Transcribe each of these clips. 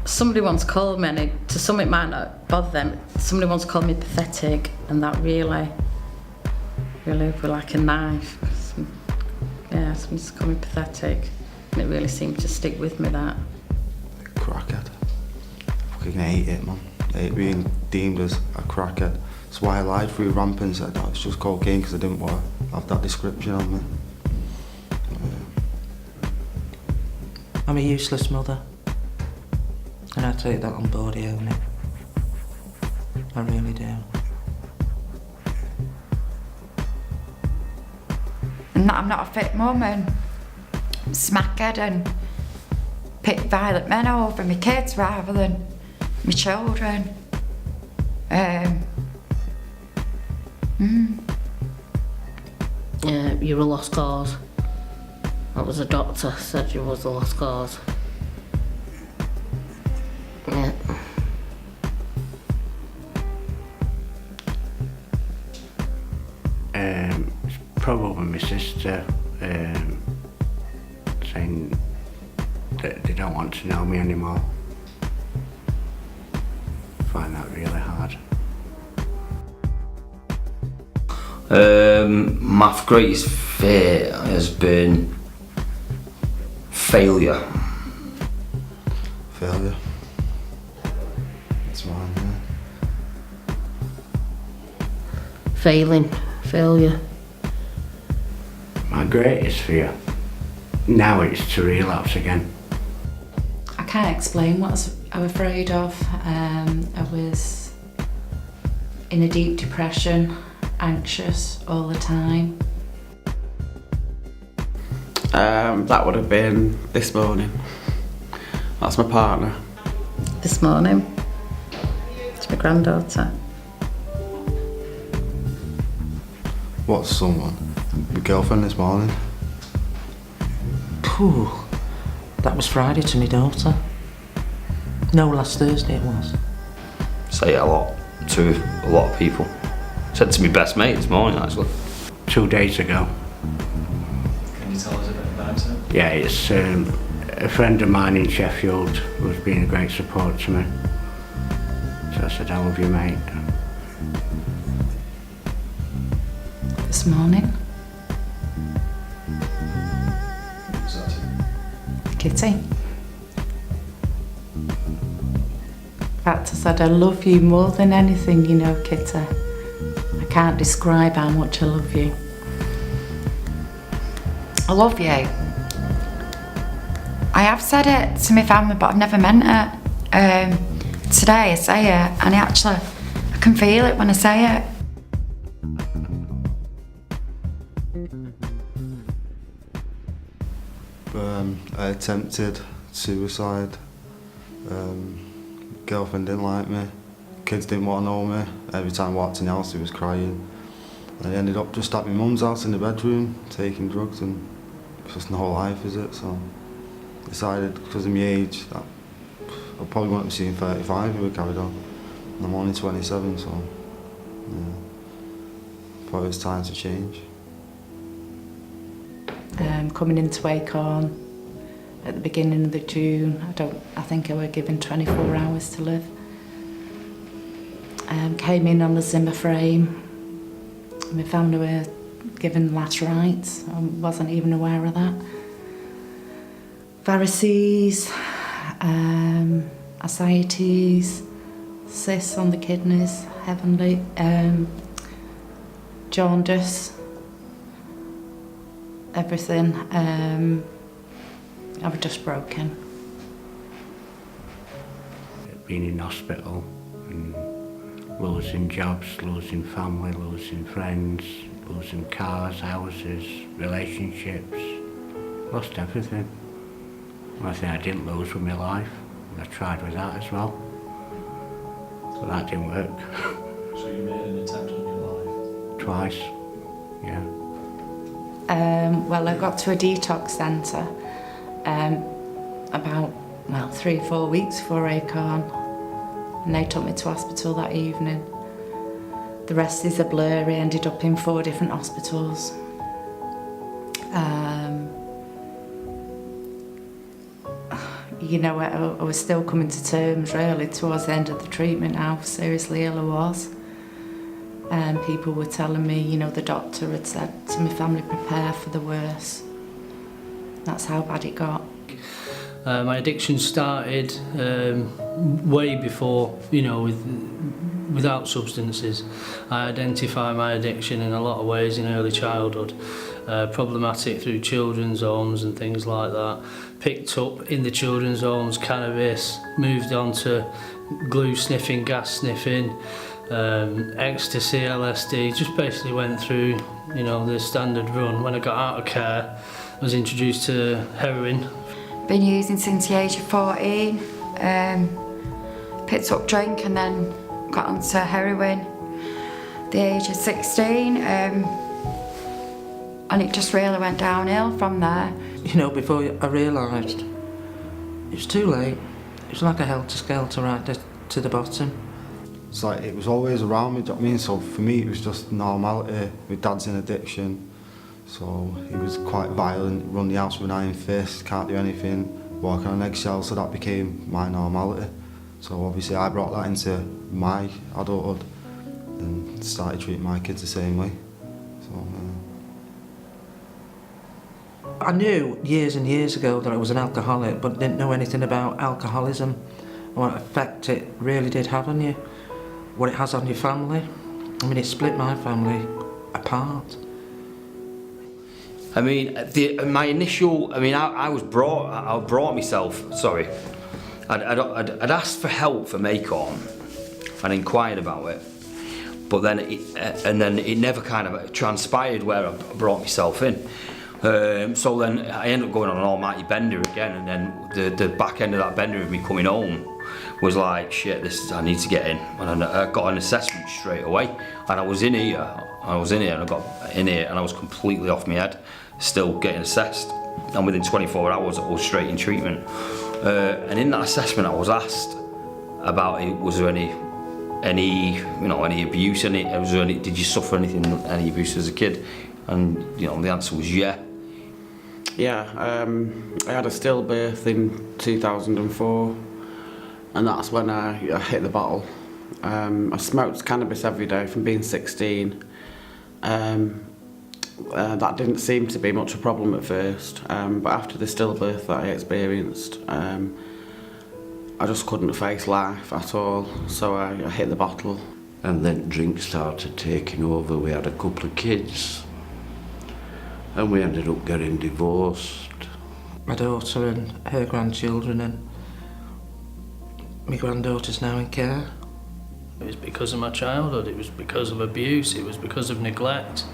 Somebody once called me, and to some it might not bother them, somebody once called me pathetic, and that really was like a knife. Somebody just called me pathetic, and it really seemed to stick with me, that. Crackhead. I fucking hate it, man. I hate being deemed as a crackhead. That's why I lied through ramp and said that it's just cocaine, because I didn't want to have that description on me. I'm a useless mother, and I take that on board, I own it. I really do. And that I'm not a fit mum, and smackhead and pick violent men over my kids rather than my children. Yeah, you're a lost cause. That was a doctor said you was a lost cause. Yeah. It's probably my sister saying that they don't want to know me anymore. I find that really hard. My greatest fear has been failure. Failure. That's mine, yeah. Failure. My greatest fear now is to relapse again. I can't explain what I'm afraid of. I was in a deep depression, anxious all the time. That would have been this morning. That's my partner. This morning, it's my granddaughter. What's someone? Your girlfriend this morning? Phew, that was Friday to my daughter. No, last Thursday it was. Say it a lot to a lot of people. Said to my best mate this morning, actually. 2 days ago. Can you tell us a bit about it? Yeah, it's a friend of mine in Sheffield who's been a great support to me. So I said, I love you, mate. This morning, What was that to? Kitty. In fact, I said, I love you more than anything, you know, Kitty. I can't describe how much I love you. I love you. I have said it to my family, but I've never meant it. Today I say it, and I can feel it when I say it. I attempted suicide. Girlfriend didn't like me. Kids didn't want to know me. Every time I walked in the house, he was crying. I ended up just at my mum's house in the bedroom, taking drugs, and it's just no life, is it? So I decided, because of my age, that I probably wouldn't be seeing 35 if we carried on. And I'm only 27, so yeah. Thought it was time to change. Coming into Acorn at the beginning of the June, I think I were given 24 hours to live. Came in on the Zimmer frame. My family were given last rites. I wasn't even aware of that. Varices, ascites, cysts on the kidneys, heavenly, jaundice, everything. I was just broken. Being in hospital and losing jobs, losing family, losing friends, losing cars, houses, relationships, lost everything. One thing I didn't lose was my life. I tried with that as well, but that didn't work. So you made an attempt on your life? Twice, yeah. Well, I got to a detox centre about 3 or 4 weeks before Acorn, and they took me to hospital that evening. The rest is a blur. I ended up in 4 different hospitals. you know, I was still coming to terms really towards the end of the treatment how seriously ill I was. And people were telling me, you know, the doctor had said to my family, prepare for the worst. That's how bad it got. My addiction started way before, you know, without substances. I identify my addiction in a lot of ways in early childhood. Problematic through children's homes and things like that. Picked up in the children's homes cannabis, moved on to glue sniffing, gas sniffing, ecstasy, LSD, just basically went through, you know, the standard run. When I got out of care, I was introduced to heroin. Been using since the age of 14, picked up drink and then got onto heroin the age of 16, and it just really went downhill from there. You know, before I realised, it was too late. It was like a helter-skelter right to the bottom. It's like it was always around me, do you know what I mean? So for me it was just normality. My dad's in addiction, so he was quite violent, run the house with an iron fist, can't do anything, walking on eggshells, so that became my normality. So obviously I brought that into my adulthood and started treating my kids the same way. So, I knew years and years ago that I was an alcoholic, but didn't know anything about alcoholism and what effect it really did have on you, what it has on your family. I mean, it split my family apart. I mean, my initial, I mean, I brought myself, sorry, I'd asked for help for Macon and inquired about it, but then it never kind of transpired where I brought myself in. So then I ended up going on an almighty bender again, and then the back end of that bender of me coming home was like, shit, I need to get in. And I got an assessment straight away, and I was in here, and I got in here and I was completely off my head, still getting assessed, and within 24 hours I was straight in treatment. And in that assessment I was asked about, was there any abuse, did you suffer any abuse as a kid? And you know, the answer was yeah. Yeah, I had a stillbirth in 2004, and that's when I hit the bottle. I smoked cannabis every day from being 16. That didn't seem to be much a problem at first, but after the stillbirth that I experienced, I just couldn't face life at all, so I hit the bottle. And then drink started taking over. We had a couple of kids, and we ended up getting divorced. My daughter and her grandchildren, and my granddaughter's now in care. It was because of my childhood, it was because of abuse, it was because of neglect,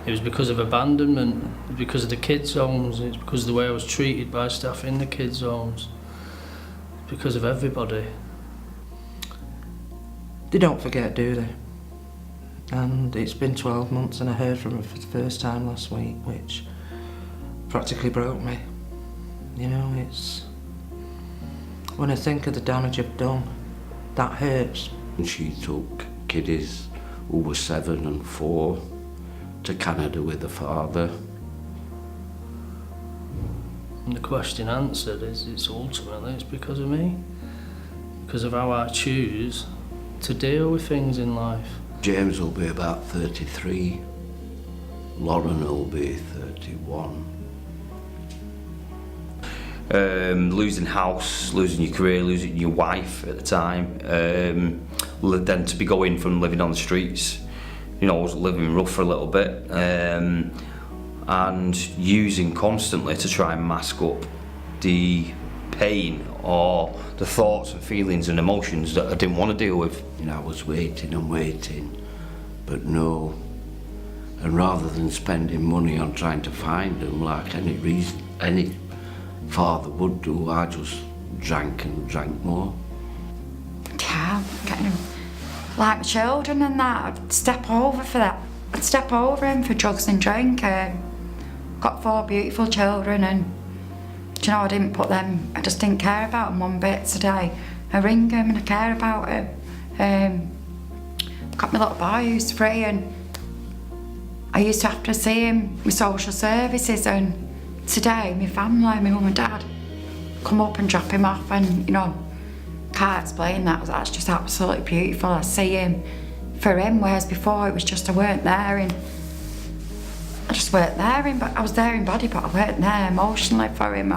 it was because of abandonment, it was because of the kids' homes, it was because of the way I was treated by staff in the kids' homes, because of everybody. They don't forget, do they? And it's been 12 months and I heard from her for the first time last week, which practically broke me. You know, it's... when I think of the damage I've done, that hurts. And she took kiddies who were 7 and 4 to Canada with her father. And the question answered is, it's because of me. Because of how I choose to deal with things in life. James will be about 33. Lauren will be 31. Losing house, losing your career, losing your wife at the time, then to be going from living on the streets, you know, I was living rough for a little bit, and using constantly to try and mask up the pain or the thoughts and feelings and emotions that I didn't want to deal with. You know, I was waiting and waiting, but no. And rather than spending money on trying to find them like any father would do, I just drank and drank more. Yeah, getting him like my children and that. I'd step over for that. I'd step over him for drugs and drink. Got 4 beautiful children, and do you know, I didn't put them, I just didn't care about them one bit today. I ring him and I care about him. Got my little boy who's 3, and I used to have to see him with social services, and today my family, my mum and dad, come up and drop him off, and you know, can't explain that. That's just absolutely beautiful. I see him for him, whereas before it was just I weren't there, and I just weren't there. But I was there in body, but I weren't there emotionally for him.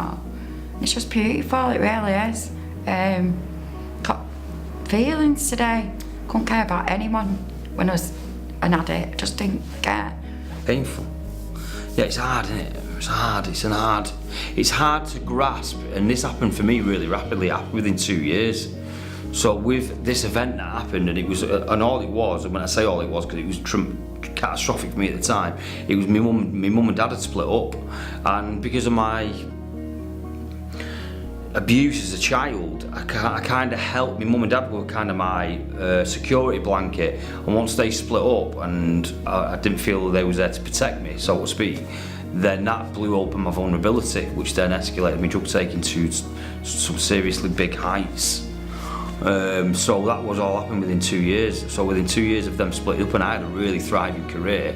It's just beautiful. It really is. Got feelings today. Couldn't care about anyone when I was an addict. Just didn't care. Painful. Yeah, it's hard, isn't it? It's hard. It's hard to grasp, and this happened for me really rapidly, within 2 years. So with this event that happened, and it was, and all it was, and when I say all it was, because it was catastrophic for me at the time, it was my mum and dad had split up, and because of my abuse as a child, I kind of helped. My mum and dad were kind of my security blanket, and once they split up and I didn't feel they was there to protect me, so to speak, then that blew open my vulnerability, which then escalated my drug taking to some seriously big heights. So that was all happened within 2 years. So within 2 years of them splitting up, and I had a really thriving career,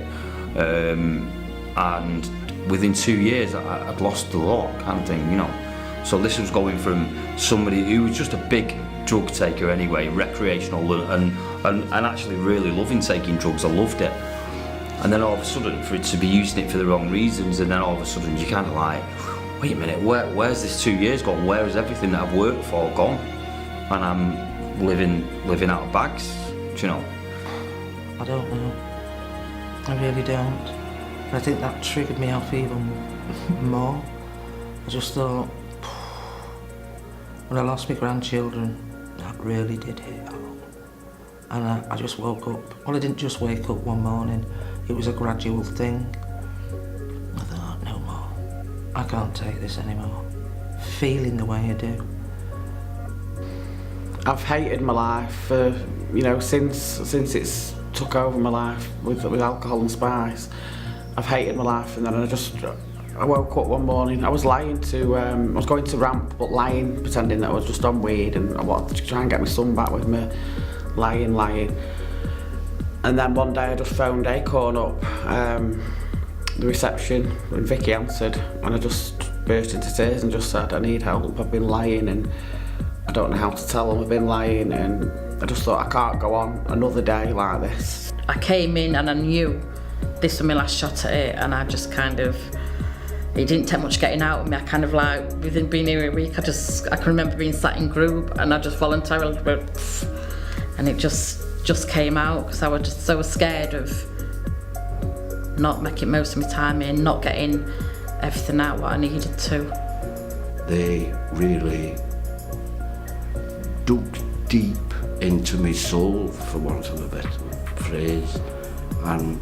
and within 2 years I'd lost a lot, kind of thing, you know. So this was going from somebody who was just a big drug taker anyway, recreational, and actually really loving taking drugs. I loved it. And then all of a sudden, for it to be using it for the wrong reasons, and then all of a sudden you're kind of like, wait a minute, where's this 2 years gone? Where is everything that I've worked for gone? And I'm living out of bags, do you know? I don't know. I really don't. I think that triggered me off even more. I just thought, when I lost my grandchildren, that really did hit home. And I just woke up. Well, I didn't just wake up one morning. It was a gradual thing. I thought, no more. I can't take this anymore. Feeling the way I do. I've hated my life for, you know, since it's took over my life with alcohol and spice. I've hated my life, and then I woke up one morning. I was lying to, I was going to ramp, but lying, pretending that I was just on weed, and I wanted to try and get my son back with me. Lying. And then one day I just phoned Acorn up, the reception, and Vicky answered, and I just burst into tears and just said, I need help, I've been lying, and I don't know how to tell them I've been lying, and I just thought I can't go on another day like this. I came in and I knew this was my last shot at it, and I just kind of, it didn't take much getting out of me. I kind of like, within being here a week, I can remember being sat in group, and I just voluntarily went, and it just came out, because I was just so scared of not making most of my time in, not getting everything out what I needed to. They really dug deep into my soul, for want of a better phrase, and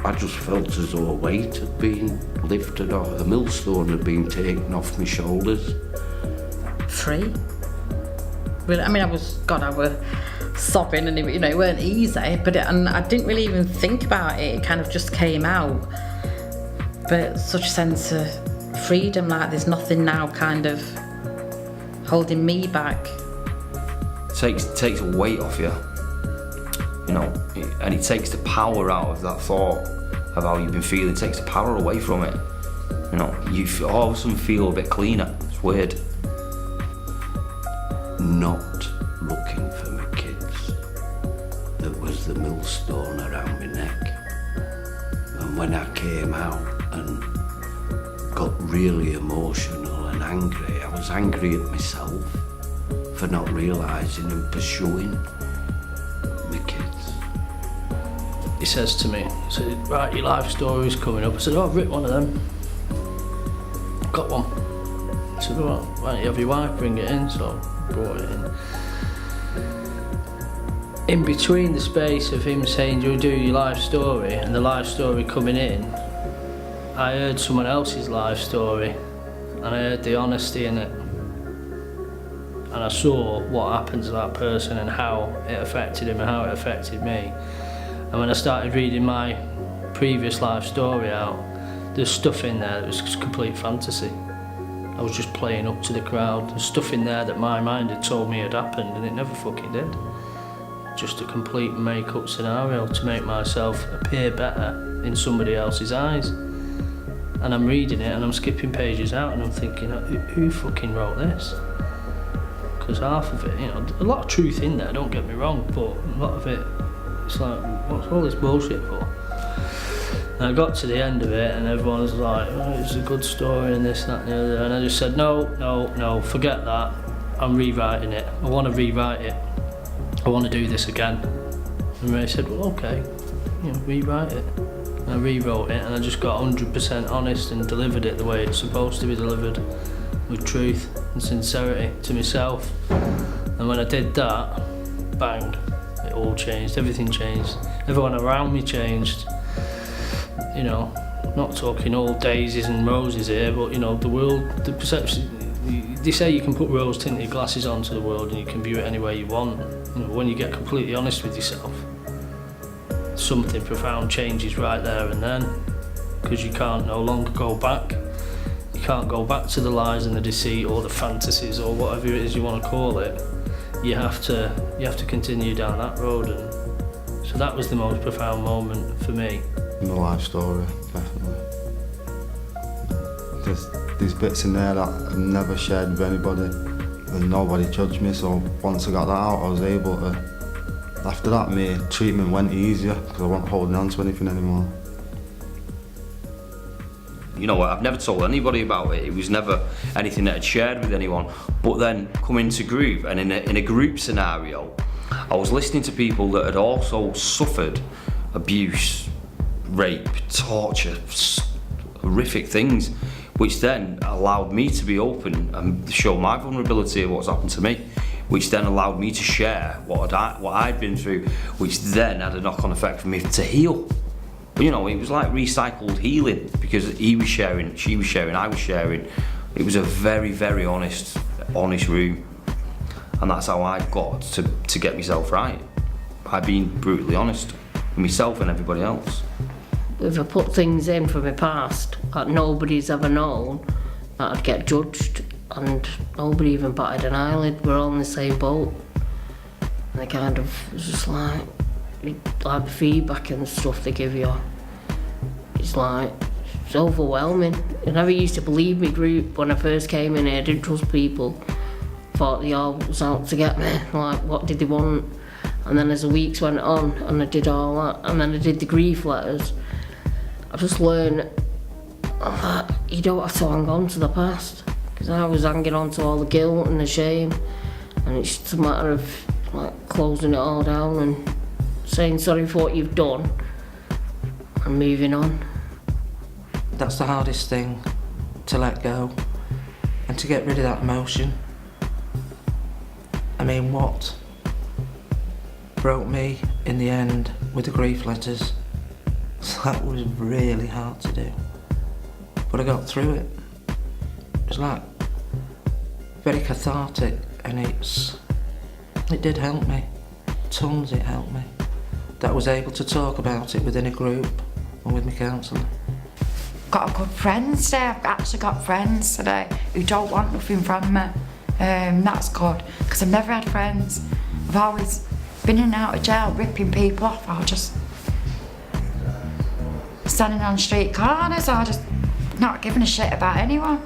I just felt as though a weight had been lifted off, a millstone had been taken off my shoulders. Free. Really, I mean, I was sobbing, and it weren't easy, and I didn't really even think about it. It kind of just came out. But such a sense of freedom, like there's nothing now kind of holding me back. Takes a weight off you, you know, and it takes the power out of that thought of how you've been feeling. It takes the power away from it. You know, you all of a sudden feel a bit cleaner. It's weird. Not looking for my kids. That was the millstone around my neck. And when I came out and got really emotional and angry, I was angry at myself for not realising and pursuing my kids. He says to me, he said, right, your life story's coming up. I said, oh, I've written one of them. Got one. He said, well, why don't you have your wife bring it in? So I brought it in. In between the space of him saying, do you do your life story, and the life story coming in, I heard someone else's life story, and I heard the honesty in it. And I saw what happened to that person and how it affected him and how it affected me. And when I started reading my previous life story out, there's stuff in there that was complete fantasy. I was just playing up to the crowd. There's stuff in there that my mind had told me had happened, and it never fucking did. Just a complete make-up scenario to make myself appear better in somebody else's eyes. and I'm reading it and I'm skipping pages out and I'm thinking, who fucking wrote this? Because half of it, a lot of truth in there, don't get me wrong, but a lot of it, it's like, what's all this bullshit for? And I got to the end of it and everyone was like, it's a good story and this, that and the other, and I just said, no, forget that, I'm rewriting it, I want to rewrite it, I want to do this again. And Ray said, well, okay, rewrite it. And I rewrote it and I just got 100% honest and delivered it the way it's supposed to be delivered, with truth and sincerity to myself. And when I did that, bang, it all changed, everything changed. Everyone around me changed. Not talking all daisies and roses here, but the world, the perception, they say you can put rose tinted glasses onto the world and you can view it any way you want. When you get completely honest with yourself, something profound changes right there and then, because you can't no longer go back. You can't go back to the lies and the deceit or the fantasies or whatever it is you want to call it. You have to continue down that road, and so that was the most profound moment for me. My life story, definitely. There's these bits in there that I've never shared with anybody, and nobody judged me, so once I got that out, I was able to. After that, my treatment went easier, because I wasn't holding on to anything anymore. I've never told anybody about it. It was never anything that I'd shared with anyone. But then coming to group, and in a group scenario, I was listening to people that had also suffered abuse, rape, torture, horrific things, which then allowed me to be open and show my vulnerability of what's happened to me, which then allowed me to share what I'd been through, which then had a knock-on effect for me to heal. It was like recycled healing, because he was sharing, she was sharing, I was sharing. It was a very, very honest room. And that's how I got to get myself right, by being brutally honest with myself and everybody else. If I put things in from my past that nobody's ever known, I'd get judged, and nobody even batted an eyelid. We're all in the same boat. And they kind of, it's just like the feedback and stuff they give you, it's overwhelming. They never used to believe me group when I first came in here. I didn't trust people. Thought they all was out to get me, like what did they want? And then as the weeks went on and I did all that, and then I did the grief letters, I just learned that you don't have to hang on to the past, because I was hanging on to all the guilt and the shame, and it's just a matter of closing it all down and saying sorry for what you've done and moving on. That's the hardest thing, to let go and to get rid of that emotion. I mean, what broke me in the end with the grief letters, that was really hard to do, but I got through it. It was very cathartic, and it did help me, tons. It helped me that I was able to talk about it within a group and with my counsellor. Got a good friends today. I've actually got friends today who don't want nothing from me. That's good, because I've never had friends. I've always been in and out of jail, ripping people off, or just standing on street corners, or just not giving a shit about anyone.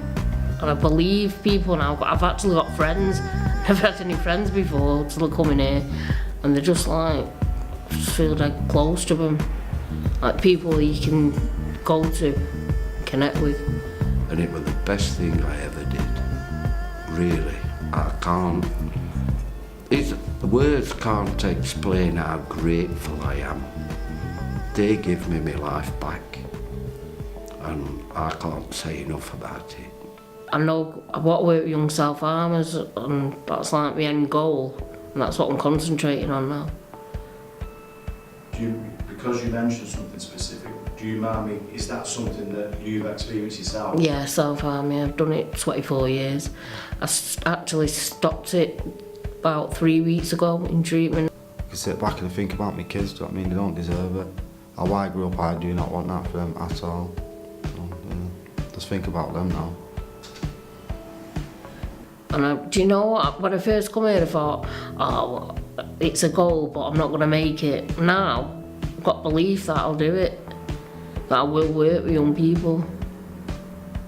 And I believe people now. I've actually got friends. Never had any friends before till I come in here, and they're just I just feel close to them, like people you can go to, connect with. And it was the best thing I ever did. Really, I can't. The words can't explain how grateful I am. They give me my life back, and I can't say enough about it. I know I want to work with young self-harmers, and that's my end goal, and that's what I'm concentrating on now. Because you mentioned something specific, do you mind me, is that something that you've experienced yourself? Yeah, self-harming. I've done it 24 years. I actually stopped it about 3 weeks ago in treatment. I can sit back and think about my kids, do you know what I mean? They don't deserve it. How I grew up, I do not want that for them at all. So, just think about them now. And do you know what? When I first come here, I thought, oh, it's a goal, but I'm not going to make it. Now, I've got belief that I'll do it, that I will work with young people.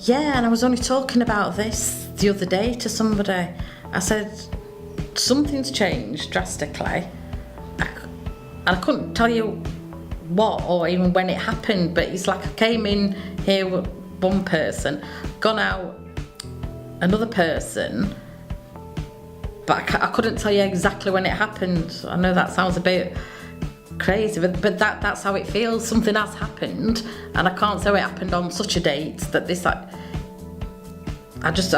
Yeah, and I was only talking about this the other day to somebody. I said, something's changed drastically. And I couldn't tell you what or even when it happened, but it's like I came in here with one person, gone out another person, but I couldn't tell you exactly when it happened. I know that sounds a bit crazy, but that's how it feels. Something has happened, and I can't say it happened on such a date that this. I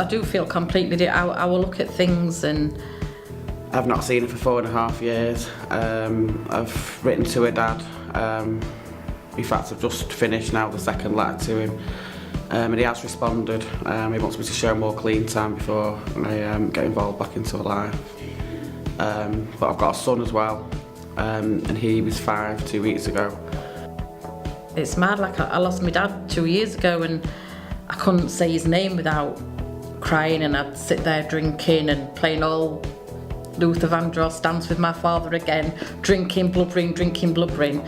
do feel completely. I will look at things and. I've not seen her for 4.5 years. I've written to her dad. In fact, I've just finished now the second letter to him, and he has responded. He wants me to show more clean time before I get involved back into her life. But I've got a son as well, and he was 5 2 weeks ago. It's mad, like I lost my dad 2 years ago and I couldn't say his name without crying, and I'd sit there drinking and playing all Luther Vandross, Dance with My Father Again, drinking, blubbering.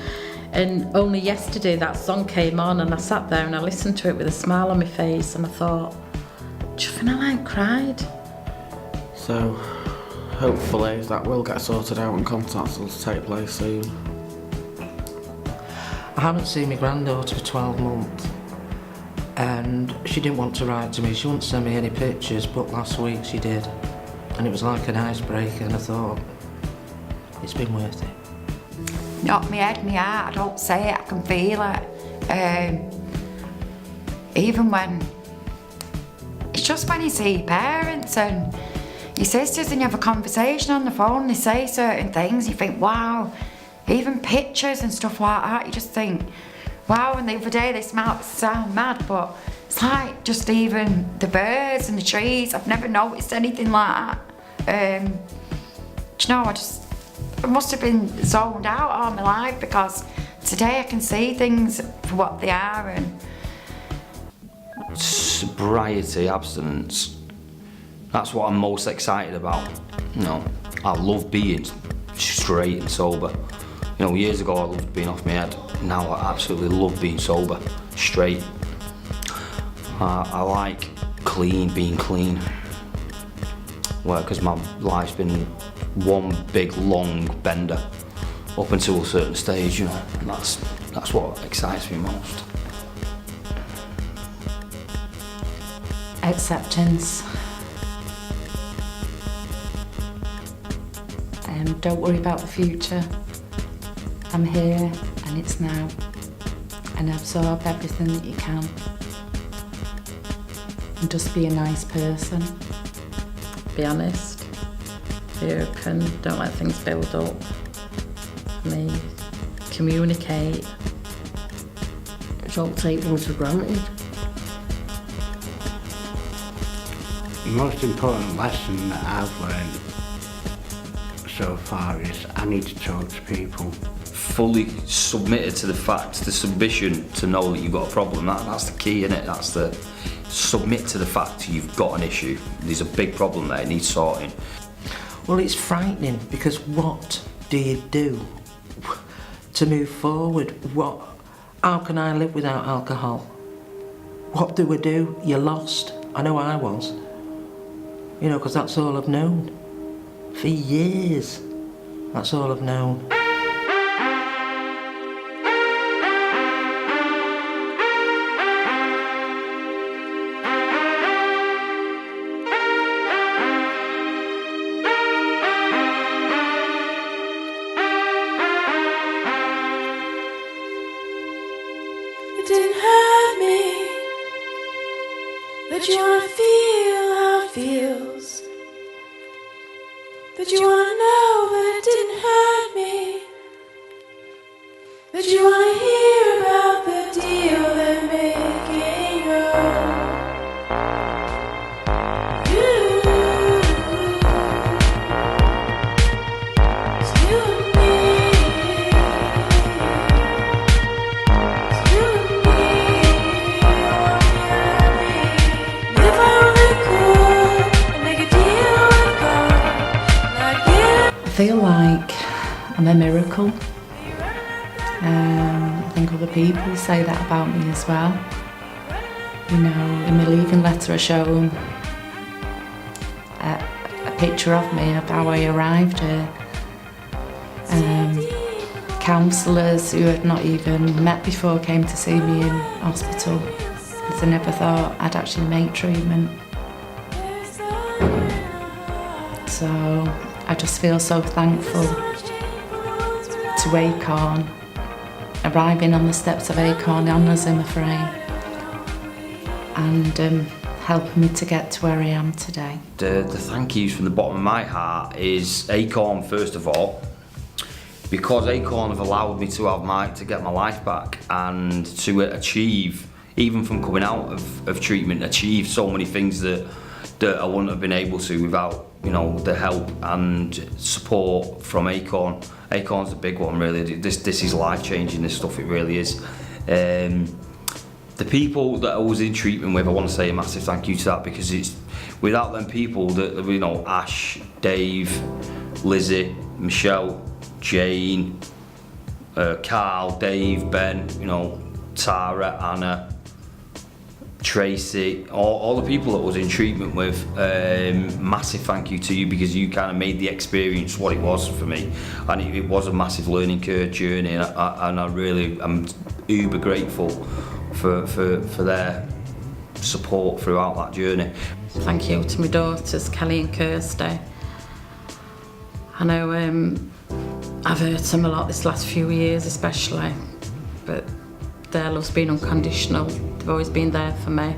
And only yesterday that song came on and I sat there and I listened to it with a smile on my face and I thought, do you think I cried? So hopefully that will get sorted out and contacts will take place soon. I haven't seen my granddaughter for 12 months and she didn't want to write to me, she wouldn't send me any pictures, but last week she did. And it was like an icebreaker and I thought, it's been worth it. Not my head, my heart, I don't say it, I can feel it. Even when, it's just when you see your parents and your sisters and you have a conversation on the phone, they say certain things, you think, wow, even pictures and stuff like that, you just think, wow, and the other day they sound mad, but it's like just even the birds and the trees, I've never noticed anything like that. Do you know, I must have been zoned out all my life because today I can see things for what they are. And sobriety, abstinence, that's what I'm most excited about. You know, I love being straight and sober. You know, years ago I loved being off my head. Now I absolutely love being sober, straight. I like being clean. Well, because my life's been one big long bender up until a certain stage, you know, and that's what excites me most. Acceptance. Don't worry about the future. I'm here and it's now, and absorb everything that you can. And just be a nice person. Be honest, be open, don't let things build up. Communicate. Don't take things for granted. The most important lesson that I've learned so far is I need to talk to people. Fully submitted to the fact, the submission to know that you've got a problem. That's the key, isn't it? That's the submit to the fact you've got an issue. There's a big problem there, it needs sorting. Well, it's frightening because what do you do to move forward? How can I live without alcohol? What do we do? You're lost. I know I was. You know, because that's all I've known. For years, that's all I've known. It didn't hurt me, but you wanna feel how it feels. But you wanna know, but it didn't hurt me. But you wanna hear about the deal they're making. It's you and me. It's you and me. If I only could make a deal with God. I feel like I'm a miracle. I think other people say that about me as well. You know, in my leaving letter I shown a picture of me of how I arrived here. Counsellors who had not even met before came to see me in hospital because I never thought I'd actually make treatment. So I just feel so thankful to Acorn, arriving on the steps of Acorn on a Zimmer frame and helping me to get to where I am today. The thank yous from the bottom of my heart is Acorn, first of all, because Acorn have allowed me to get my life back and to achieve, even from coming out of treatment, achieve so many things that I wouldn't have been able to without, you know, the help and support from Acorn. Acorn's the big one, really. This is life-changing, this stuff, it really is. The people that I was in treatment with, I want to say a massive thank you to that, because it's without them people that, you know, Ash, Dave, Lizzie, Michelle, Jane, Carl, Dave, Ben, you know, Tara, Anna, Tracy, all the people that I was in treatment with, massive thank you to you, because you kind of made the experience what it was for me, and it was a massive learning curve journey, and I really am uber grateful for their support throughout that journey. Thank you to my daughters, Kelly and Kirsty. I know I've hurt them a lot this last few years especially, but their love's been unconditional. They've always been there for me.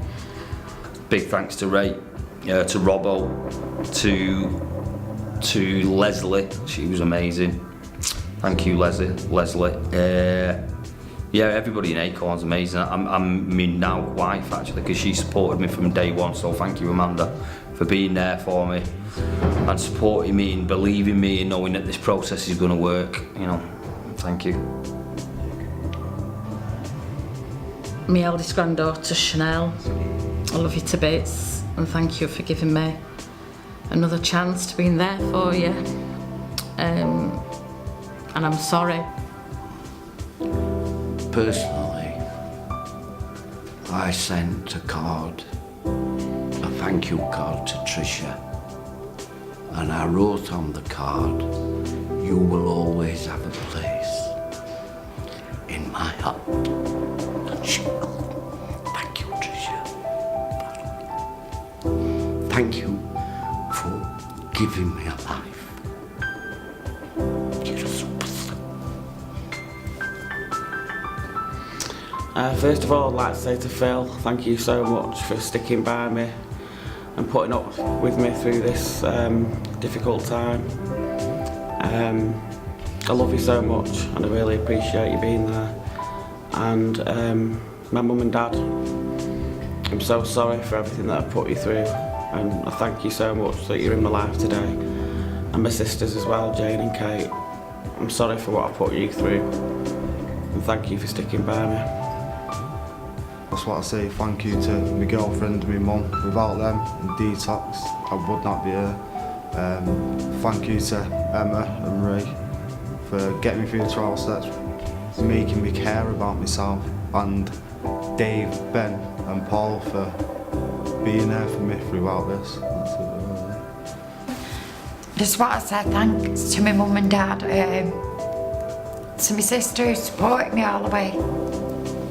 Big thanks to Ray, to Robbo, to Leslie, she was amazing. Thank you, Leslie. Yeah, everybody in Acorn's amazing. I'm my now wife actually, because she supported me from day one, so thank you, Amanda, for being there for me and supporting me and believing me and knowing that this process is going to work, you know. Thank you. My eldest granddaughter, Chanel, I love you to bits, and thank you for giving me another chance to being there for you. And I'm sorry. Personally, I sent a card, a thank you card to Tricia, and I wrote on the card, "You will always have a place in my heart." And she will. Thank you, Tricia. Thank you for giving me a life. You're a superstar. First of all, I'd like to say to Phil, thank you so much for sticking by me and putting up with me through this difficult time. I love you so much and I really appreciate you being there. And my mum and dad, I'm so sorry for everything that I've put you through, and I thank you so much that you're in my life today. And my sisters as well, Jane and Kate. I'm sorry for what I put you through, and thank you for sticking by me. That's what I say, thank you to my girlfriend and my mum. Without them and Detox, I would not be here. Thank you to Emma and Ray for getting me through the trial steps, making me care about myself, and Dave, Ben and Paul for being there for me throughout this. That's it, really. Just want to say thanks to my mum and dad, to my sister who supported me all the way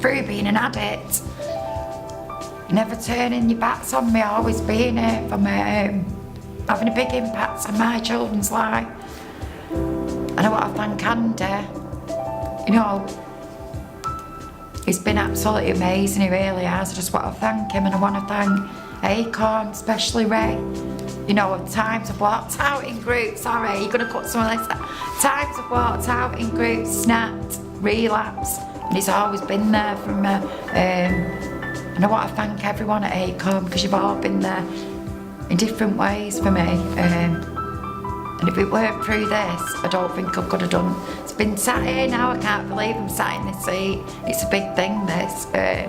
through being an addict. Never turning your backs on me, always being here for me, having a big impact on my children's life. And I want to thank Andy. You know, he's been absolutely amazing, he really has. I just want to thank him, and I want to thank Acorn, especially Ray. You know, at times I've walked out in groups, sorry, you're going to cut some of this out. Times I've walked out in groups, snapped, relapsed, and he's always been there for me. And I want to thank everyone at Acorn, because you've all been there in different ways for me. And if it weren't through this, I don't think I could have done. It's been sat here now, I can't believe I'm sat in this seat. It's a big thing, this. I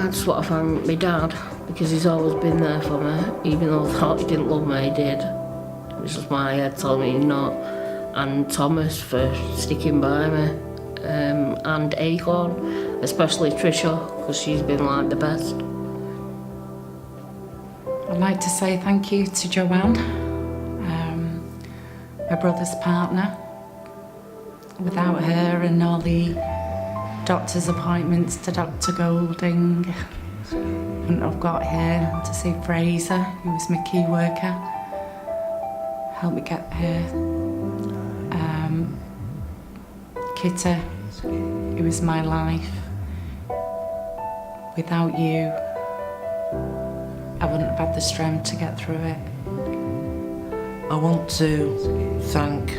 just want to thank my dad, because he's always been there for me, even though I thought he didn't love me, he did. It was just my head telling me not. And Thomas for sticking by me, and Acorn. especially Trisha, because she's been like the best. I'd like to say thank you to Joanne, my brother's partner. Without her and all the doctor's appointments to Dr. Golding, wouldn't have got here to see Fraser, who was my key worker, helped me get here. Kitty, it was my life. Without you, I wouldn't have had the strength to get through it. I want to thank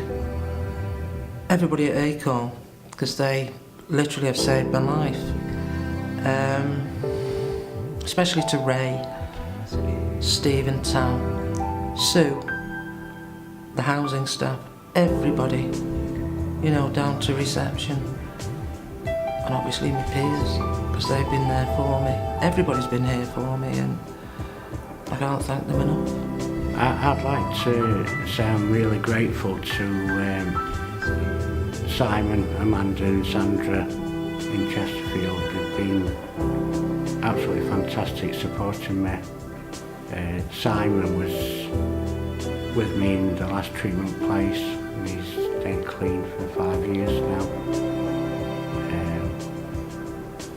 everybody at Acorn, because they literally have saved my life. Especially to Ray, Steve and Tam, Sue, the housing staff, everybody, you know, down to reception. And obviously my peers, because they've been there for me. Everybody's been here for me, and I can't thank them enough. I'd like to say I'm really grateful to Simon, Amanda and Sandra in Chesterfield. They've been absolutely fantastic supporting me. Simon was with me in the last treatment place, and he's stayed clean for 5 years now.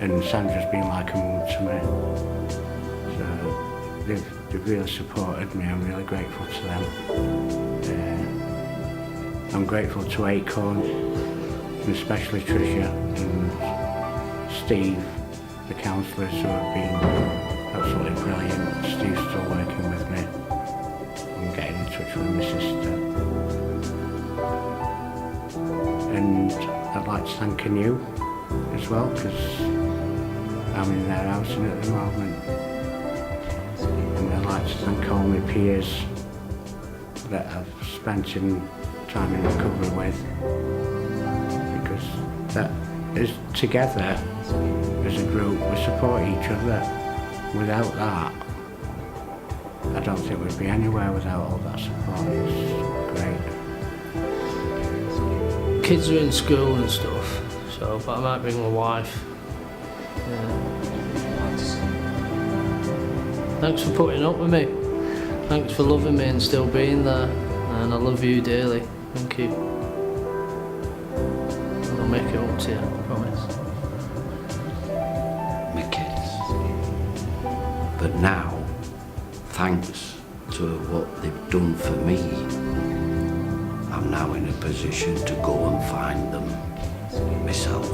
And Sandra's been like a mum to me. So they've really supported me. I'm really grateful to them. I'm grateful to Acorn, and especially Tricia and Steve, the counsellors who have been absolutely brilliant. Steve's still working with me. I'm getting in touch with my sister. And I'd like to thank you as well, because I'm in their housing at the moment. And I'd like to thank all my peers that I've spent time in recovery with, because that is together as a group, we support each other. Without that, I don't think we'd be anywhere without all that support. It's great. Kids are in school and stuff, so but I might bring my wife. Thanks for putting up with me. Thanks for loving me and still being there. And I love you dearly. Thank you. I'll make it up to you, I promise. My kids. But now, thanks to what they've done for me, I'm now in a position to go and find them myself.